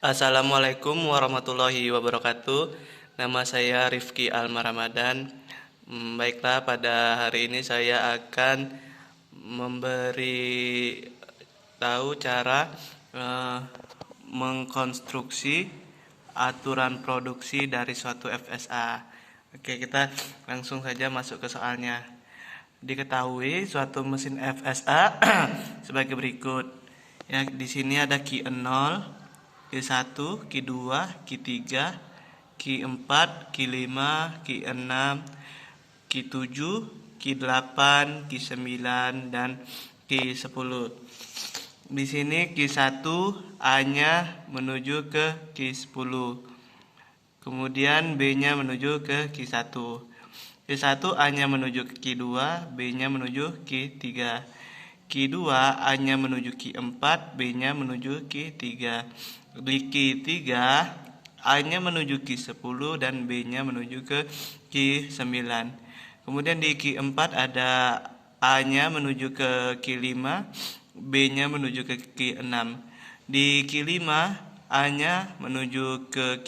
Assalamualaikum warahmatullahi wabarakatuh. Nama saya Rifki Alma Ramadan. Baiklah, pada hari ini saya akan memberi tahu cara mengkonstruksi aturan produksi dari suatu FSA. Oke, kita langsung saja masuk ke soalnya. Diketahui suatu mesin FSA sebagai berikut. Ya, di sini ada key 0, Q1, Q2, Q3, Q4, Q5, Q6, Q7, Q8, Q9, dan Q10. Di sini Q1 A-nya menuju ke Q10. Kemudian B-nya menuju ke Q1. Q1 A-nya menuju ke Q2, B-nya menuju Q3. Q2 A-nya menuju Q4, B-nya menuju Q3. Di Q3 A-nya menuju Q10 dan B-nya menuju ke Q9. Kemudian di Q4 ada A-nya menuju ke Q5, B-nya menuju ke Q6. Di Q5 A-nya menuju ke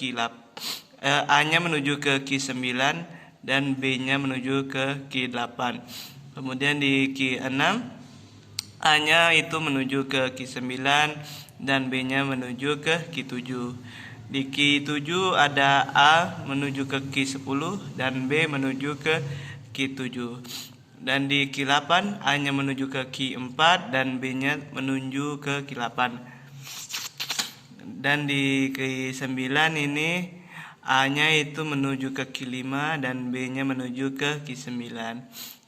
A-nya menuju ke Q9 dan B-nya menuju ke Q8. Kemudian di Q6 A-nya itu menuju ke Q9 dan B-nya menuju ke Q7. Di Q7 ada A menuju ke Q10 dan B menuju ke Q7. Dan di Q8 A-nya menuju ke Q4 dan B-nya menuju ke Q8. Dan di Q9 ini A-nya itu menuju ke Q5 dan B-nya menuju ke Q9.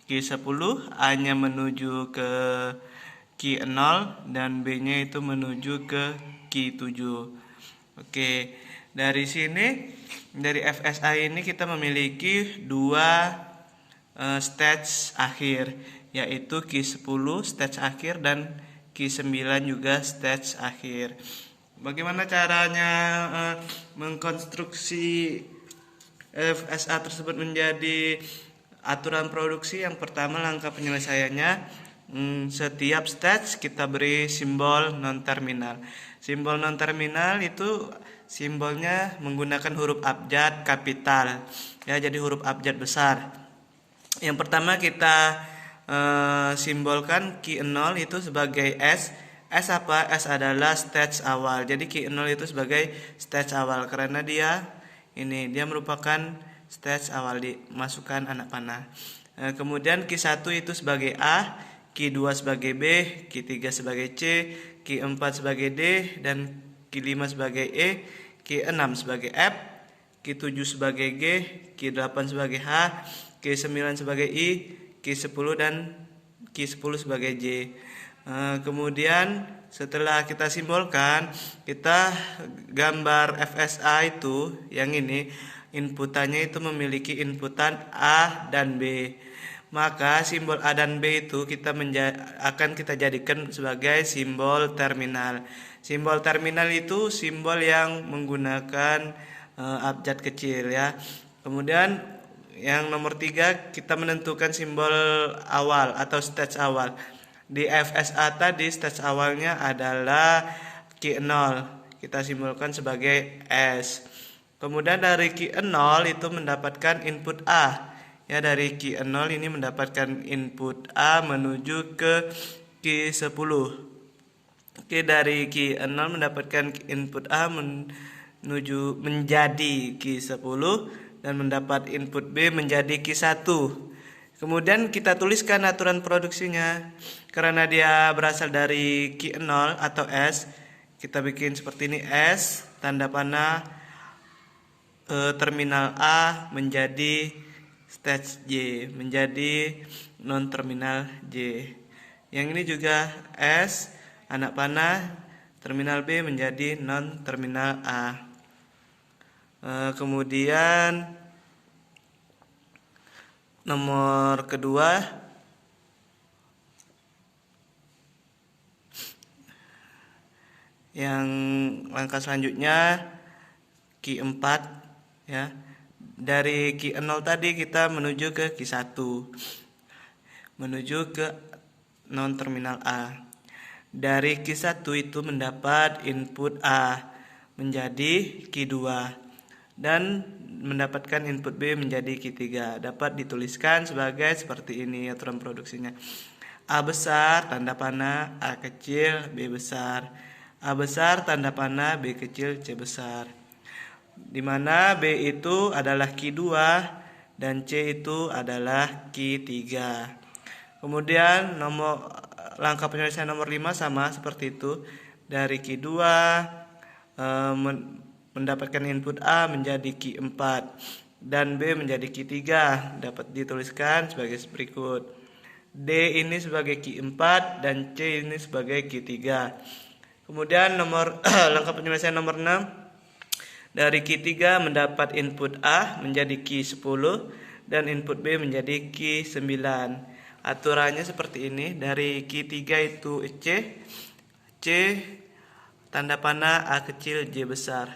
Q10 A-nya menuju ke Q0 dan B-nya itu menuju ke Q7. Oke, dari sini dari FSA ini kita memiliki dua stage akhir, yaitu Q10 stage akhir dan Q9 juga stage akhir. Bagaimana caranya mengkonstruksi FSA tersebut menjadi aturan produksi? Yang pertama, langkah penyelesaiannya, setiap stage kita beri simbol non terminal. Simbol non terminal itu simbolnya menggunakan huruf abjad kapital, ya, jadi huruf abjad besar. Yang pertama kita simbolkan Q0 itu sebagai S. S apa? S adalah stage awal. Jadi Q0 itu sebagai stage awal karena dia merupakan stage awal, dimasukkan anak panah. Kemudian Q1 itu sebagai A, Q2 sebagai B, Q3 sebagai C, Q4 sebagai D, dan Q5 sebagai E, Q6 sebagai F, Q7 sebagai G, Q8 sebagai H, Q9 sebagai I, Q10 dan Q10 sebagai J. Kemudian setelah kita simbolkan, kita gambar FSA itu yang ini, inputannya itu memiliki inputan A dan B. Maka simbol A dan B itu akan kita jadikan sebagai simbol terminal. Simbol terminal itu simbol yang menggunakan abjad kecil, ya. Kemudian yang nomor 3, kita menentukan simbol awal atau stage awal. Di FSA tadi stage awalnya adalah Q0, kita simbolkan sebagai S. Kemudian dari Q0 itu mendapatkan input A. Ya, dari Q0 ini mendapatkan input A menuju ke Q10. Oke, dari Q0 mendapatkan input A menuju menjadi Q10 dan mendapat input B menjadi Q1. Kemudian kita tuliskan aturan produksinya. Karena dia berasal dari Q0 atau S, kita bikin seperti ini, S tanda panah terminal A menjadi stage J, menjadi non terminal J. Yang ini juga S anak panah terminal B menjadi non terminal A. Kemudian nomor kedua, yang langkah selanjutnya Q4, ya. Dari Q0 tadi kita menuju ke Q1, menuju ke non terminal A. Dari Q1 itu mendapat input A, menjadi Q2 dan mendapatkan input B menjadi Q3. Dapat dituliskan sebagai seperti ini aturan produksinya. A besar tanda panah A kecil B besar, A besar tanda panah B kecil C besar, di mana B itu adalah Q2 dan C itu adalah Q3. Kemudian langkah penyelesaian nomor 5 sama seperti itu. Dari Q2 mendapatkan input A menjadi Q4 dan B menjadi Q3. Dapat dituliskan sebagai berikut. D ini sebagai Q4 dan C ini sebagai Q3. Kemudian langkah penyelesaian nomor 6. Dari Q3 mendapat input A menjadi Q10 dan input B menjadi Q9. Aturannya seperti ini. Dari Q3 itu C tanda panah A kecil J besar,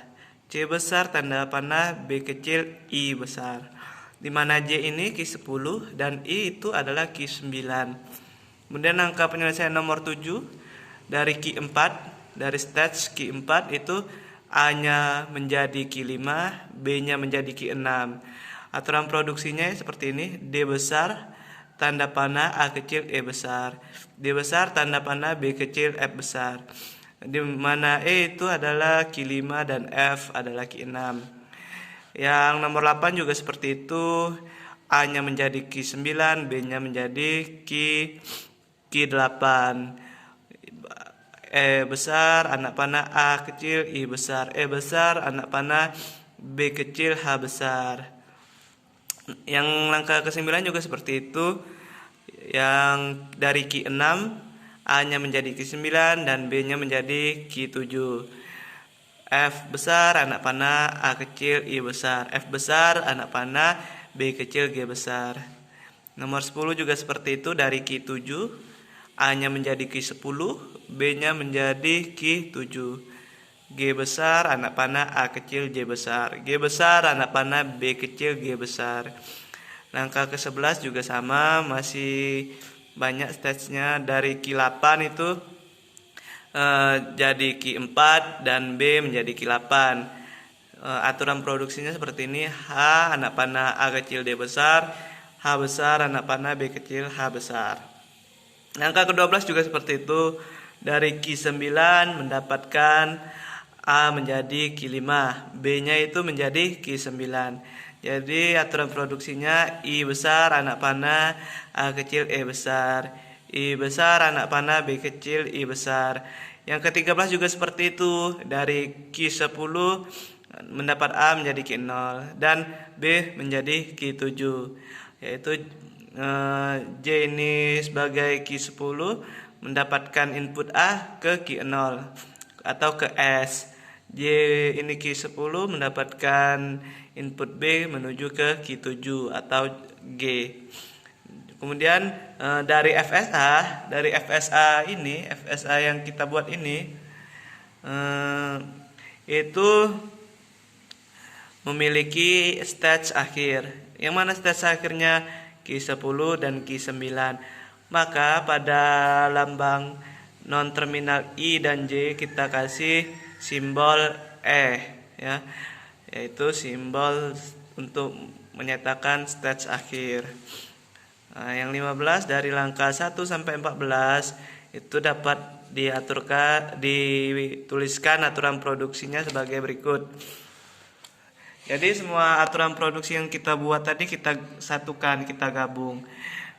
C besar tanda panah B kecil I besar, di mana J ini Q10 dan I itu adalah Q9. Kemudian angka penyelesaian nomor 7. Dari Q4, dari stage Q4 itu A-nya menjadi Q5, B-nya menjadi Q6. Aturan produksinya seperti ini. D besar tanda panah A kecil E besar, D besar tanda panah B kecil F besar, di mana E itu adalah Q5 dan F adalah Q6. Yang nomor 8 juga seperti itu. A-nya menjadi Q9, B-nya menjadi Q8. E besar anak panah A kecil I besar, E besar anak panah B kecil H besar. Yang langkah ke-9 juga seperti itu. Yang dari Q6 A-nya menjadi Q9 dan B-nya menjadi Q7. F besar anak panah A kecil I besar, F besar anak panah B kecil G besar. Nomor 10 juga seperti itu. Dari Q7 A-nya menjadi Q10, B-nya menjadi Q7. G besar anak panah A kecil J besar, G besar anak panah B kecil G besar. Langkah ke-11 juga sama, masih banyak stage-nya. Dari Q8 itu jadi Q4 dan B menjadi Q8. Aturan produksinya seperti ini. H anak panah A kecil D besar, H besar anak panah B kecil H besar. Angka ke-12 juga seperti itu. Dari Q9 mendapatkan A menjadi Q5, B-nya itu menjadi Q9. Jadi aturan produksinya I besar anak panah A kecil E besar, I besar anak panah B kecil I besar. Yang ke-13 juga seperti itu. Dari Q10 mendapat A menjadi Q0 dan B menjadi Q7, yaitu J ini sebagai Q10 mendapatkan input A ke Q0 atau ke S. J ini Q10 mendapatkan input B menuju ke Q7 atau G. Kemudian dari FSA ini, FSA yang kita buat ini itu memiliki stage akhir. Yang mana stage akhirnya Q10 dan Q9. Maka pada lambang non terminal I dan J kita kasih simbol E, ya, yaitu simbol untuk menyatakan stage akhir. Nah, yang 15 dari langkah 1 sampai 14 itu dapat dituliskan aturan produksinya sebagai berikut. Jadi semua aturan produksi yang kita buat tadi kita satukan, kita gabung.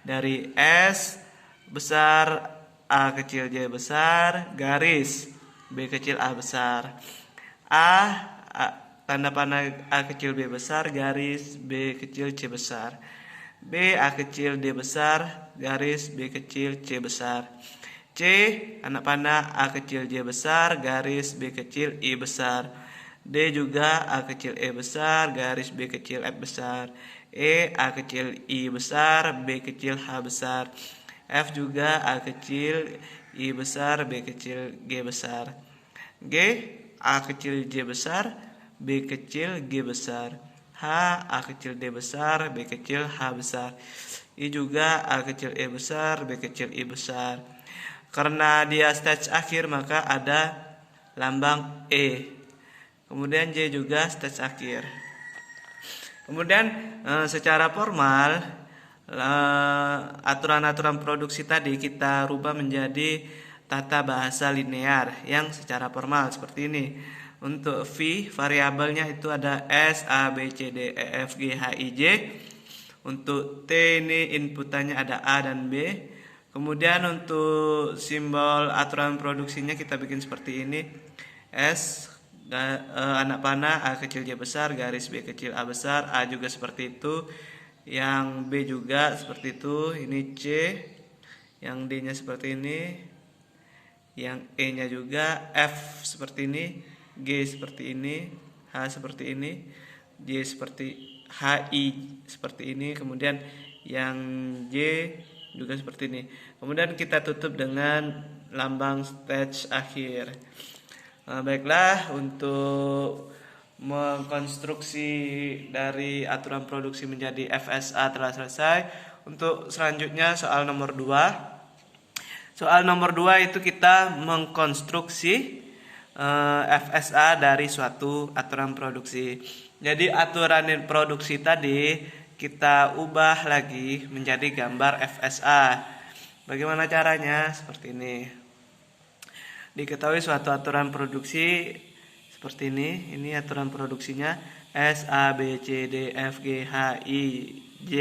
Dari S besar A kecil J besar garis B kecil A besar, A tanda panah A kecil B besar garis B kecil C besar, B A kecil D besar garis B kecil C besar, C anak panah A kecil J besar garis B kecil I besar, D juga A kecil E besar garis B kecil F besar, E A kecil I besar B kecil H besar, F juga A kecil I besar B kecil G besar, G A kecil J besar B kecil G besar, H A kecil D besar B kecil H besar, I juga A kecil E besar B kecil I besar. Karena dia stage akhir maka ada lambang E. kemudian J juga stage akhir. Kemudian secara formal aturan-aturan produksi tadi kita rubah menjadi tata bahasa linear yang secara formal seperti ini. Untuk V variabelnya itu ada S, A, B, C, D, E, F, G, H, I, J. Untuk T ini inputannya ada A dan B. Kemudian untuk simbol aturan produksinya kita bikin seperti ini. S anak panah A kecil J besar, garis B kecil A besar, A juga seperti itu, yang B juga seperti itu, ini C, yang D nya seperti ini, yang E nya juga, F seperti ini, G seperti ini, H seperti ini, J seperti HI seperti ini, kemudian yang J juga seperti ini. Kemudian kita tutup dengan lambang stage akhir. Baiklah, untuk mengkonstruksi dari aturan produksi menjadi FSA telah selesai. Untuk selanjutnya soal nomor 2. Soal nomor 2 itu kita mengkonstruksi FSA dari suatu aturan produksi. Jadi aturan produksi tadi kita ubah lagi menjadi gambar FSA. Bagaimana caranya? Seperti ini. Diketahui suatu aturan produksi seperti ini. Ini aturan produksinya S, A, B, C, D, F, G, H, I, J.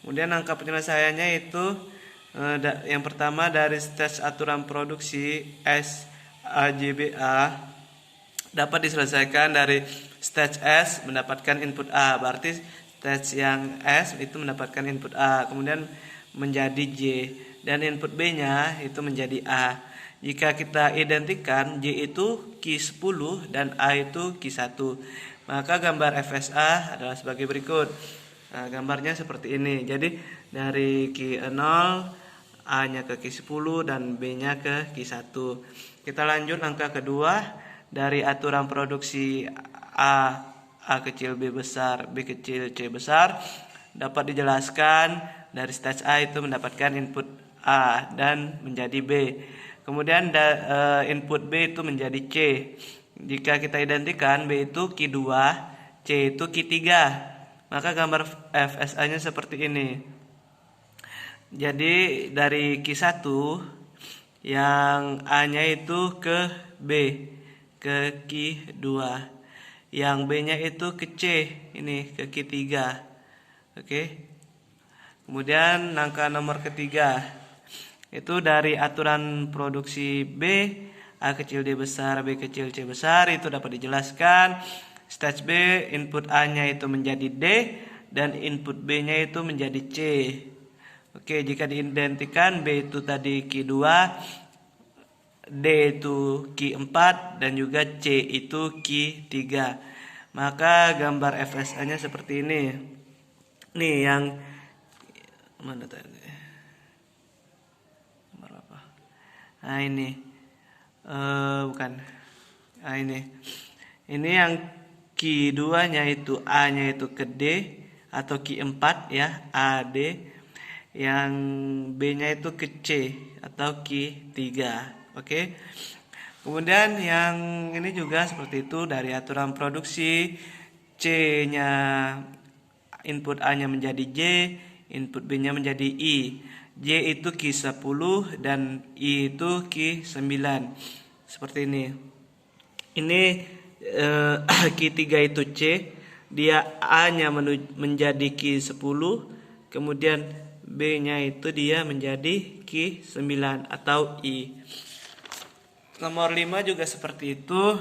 Kemudian angka penyelesaiannya itu yang pertama dari stage aturan produksi S, A, J, B, A dapat diselesaikan dari stage S mendapatkan input A. Berarti stage yang S itu mendapatkan input A. Kemudian menjadi J. Dan input B-nya itu menjadi A. Jika kita identikan J itu Q10 dan A itu Q1, maka gambar FSA adalah sebagai berikut. Nah, gambarnya seperti ini. Jadi dari Q0 A-nya ke Q10 dan B-nya ke Q1. Kita lanjut angka kedua. Dari aturan produksi A kecil B besar, B kecil C besar dapat dijelaskan dari stage A itu mendapatkan input A dan menjadi B. Kemudian input B itu menjadi C. Jika kita identikan B itu Q2, C itu Q3, maka gambar FSA-nya seperti ini. Jadi dari Q1 yang A-nya itu ke B, ke Q2. Yang B-nya itu ke C, ini ke Q3. Oke. Kemudian angka nomor ketiga itu dari aturan produksi B, A kecil D besar, B kecil C besar, itu dapat dijelaskan stage B input A-nya itu menjadi D dan input B-nya itu menjadi C. Oke, jika diidentikan B itu tadi Q2, D itu Q4 dan juga C itu Q3. Maka gambar FSA-nya seperti ini. Nih yang mana tadi? Nah ini bukan. Nah ini yang Q2 nya itu A nya itu ke D atau Q4 ya, AD. Yang B nya itu ke C atau Q3. Oke. Kemudian yang ini juga seperti itu dari aturan produksi. C nya input A nya menjadi J, input B nya menjadi I. J itu Q10 dan I itu Q9. Seperti ini. Ini Q3 itu C, dia A-nya menjadi Q10, kemudian B-nya itu dia menjadi Q9 atau I. Nomor 5 juga seperti itu.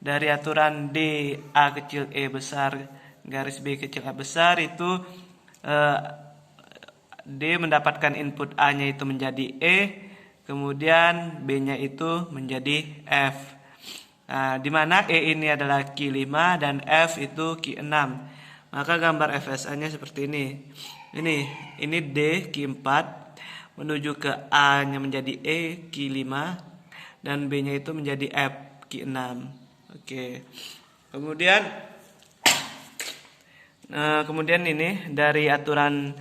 Dari aturan D A kecil E besar garis B kecil A besar itu D mendapatkan input A-nya itu menjadi E, kemudian B-nya itu menjadi F. Nah, di mana E ini adalah Q5 dan F itu Q6. Maka gambar FSA-nya seperti ini. Ini D Q4 menuju ke A-nya menjadi E Q5 dan B-nya itu menjadi F Q6. Oke. Kemudian ini dari aturan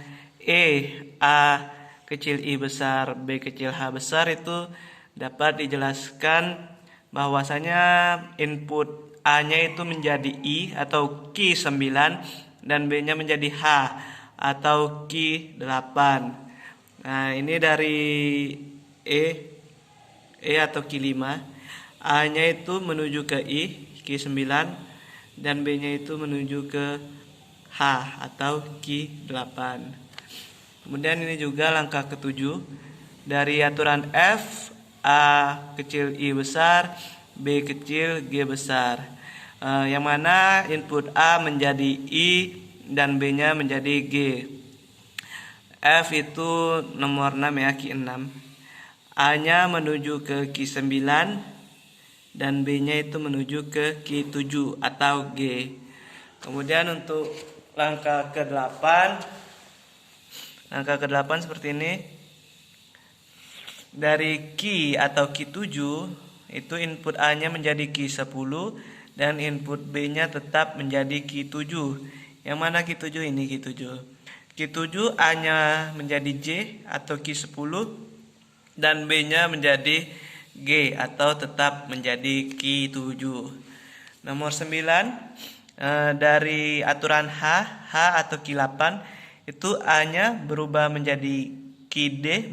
A kecil I besar B kecil H besar itu dapat dijelaskan bahwasanya input A-nya itu menjadi I atau Q 9 dan B-nya menjadi H atau Q 8. Nah, ini dari E atau Q 5. A-nya itu menuju ke I, Q 9, dan B-nya itu menuju ke H atau Q 8. Kemudian ini juga langkah ketujuh. Dari aturan F, A kecil I besar, B kecil G besar. Yang mana input A menjadi I dan B-nya menjadi G. F itu nomor 6 ya, Q 6. A-nya menuju ke Q 9 dan B-nya itu menuju ke Q 7 atau G. Kemudian untuk langkah ke-8 seperti ini. Dari Q atau Q 7 itu input A-nya menjadi Q 10 dan input B-nya tetap menjadi Q 7. Yang mana Q 7 ini Q 7. Q 7 A-nya menjadi J atau Q 10 dan B-nya menjadi G atau tetap menjadi Q 7. Nomor 9 dari aturan H atau Q 8 itu A-nya berubah menjadi QD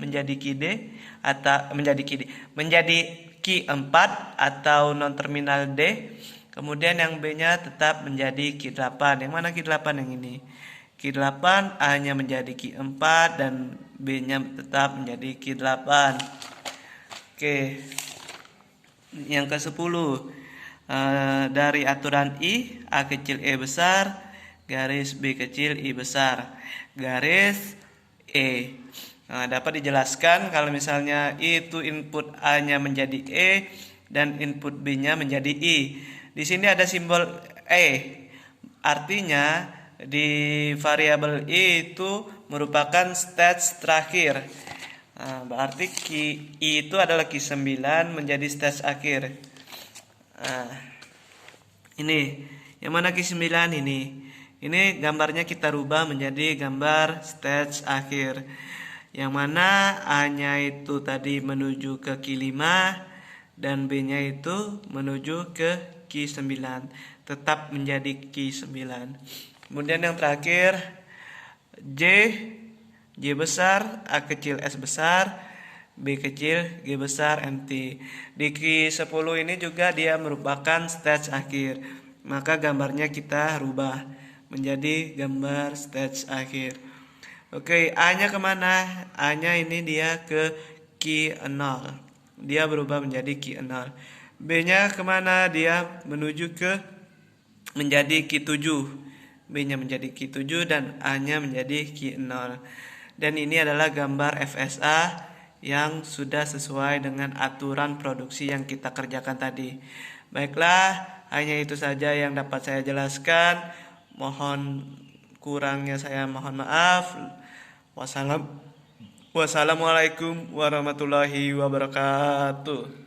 atau menjadi Q4 atau non terminal D. Kemudian yang B-nya tetap menjadi Q8. Yang mana Q8 yang ini? Q8 A-nya menjadi Q4 dan B-nya tetap menjadi Q8. Oke. Yang ke-10 dari aturan I, A kecil E besar, garis B kecil I besar, garis E. Dapat dijelaskan kalau misalnya I itu input A-nya menjadi E dan input B-nya menjadi I. Di sini ada simbol E. Artinya di variabel I itu merupakan stage terakhir. Berarti I itu adalah Q9 menjadi stage akhir. Ini yang mana Q9 ini? Ini gambarnya kita rubah menjadi gambar stage akhir. Yang mana A-nya itu tadi menuju ke Q5 dan B-nya itu menuju ke Q9. Tetap menjadi Q9. Kemudian yang terakhir J besar, A kecil S besar, B kecil G besar MT. Di Q10 ini juga dia merupakan stage akhir. Maka gambarnya kita rubah menjadi gambar stage akhir. Oke, A-nya kemana? A-nya ini dia ke Q0. Dia berubah menjadi Q0. B-nya kemana? Dia menuju ke menjadi Q7. B-nya menjadi Q7 dan A-nya menjadi Q0. Dan ini adalah gambar FSA yang sudah sesuai dengan aturan produksi yang kita kerjakan tadi. Baiklah, hanya itu saja yang dapat saya jelaskan. Mohon kurangnya saya mohon maaf. Wassalamualaikum warahmatullahi wabarakatuh.